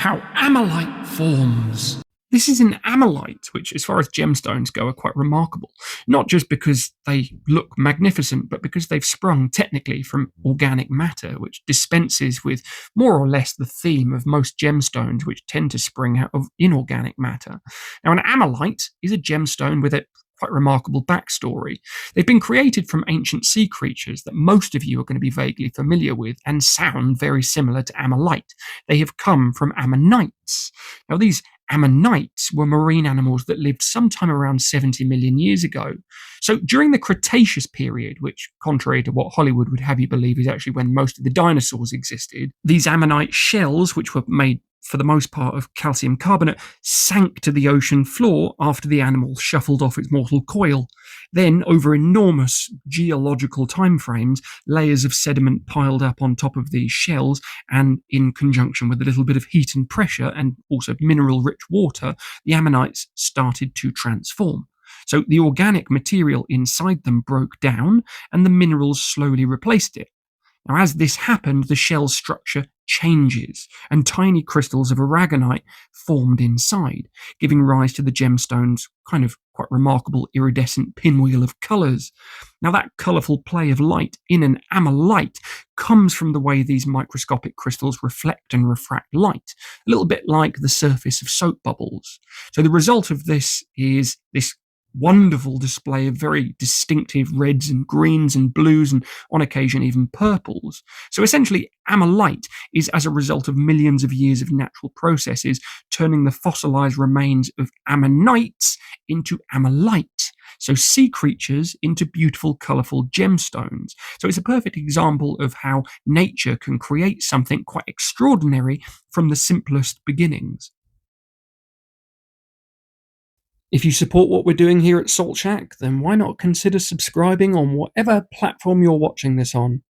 how Ammolite forms. This is an ammolite, which, as far as gemstones go, are quite remarkable. Not just because they look magnificent, but because they've sprung technically from organic matter, which dispenses with more or less the theme of most gemstones, which tend to spring out of inorganic matter. Now, an ammolite is a gemstone with a quite remarkable backstory. They've been created from ancient sea creatures that most of you are going to be vaguely familiar with and sound very similar to ammolite. They have come from ammonites. Now, these ammonites were marine animals that lived sometime around 70 million years ago. So during the Cretaceous period, which, contrary to what Hollywood would have you believe, is actually when most of the dinosaurs existed, these ammonite shells, which were made for the most part of calcium carbonate, sank to the ocean floor after the animal shuffled off its mortal coil. Then, over enormous geological timeframes, layers of sediment piled up on top of these shells, and in conjunction with a little bit of heat and pressure and also mineral-rich water, the ammonites started to transform. So the organic material inside them broke down, and the minerals slowly replaced it. Now, as this happened, the shell structure changes, and tiny crystals of aragonite formed inside, giving rise to the gemstone's kind of quite remarkable iridescent pinwheel of colours. Now, that colourful play of light in an ammolite comes from the way these microscopic crystals reflect and refract light, a little bit like the surface of soap bubbles. So the result of this is this wonderful display of very distinctive reds and greens and blues and on occasion even purples. So essentially, ammolite is as a result of millions of years of natural processes turning the fossilized remains of ammonites into ammolite. So sea creatures into beautiful, colourful gemstones. So it's a perfect example of how nature can create something quite extraordinary from the simplest beginnings. If you support what we're doing here at Salt Shack, then why not consider subscribing on whatever platform you're watching this on?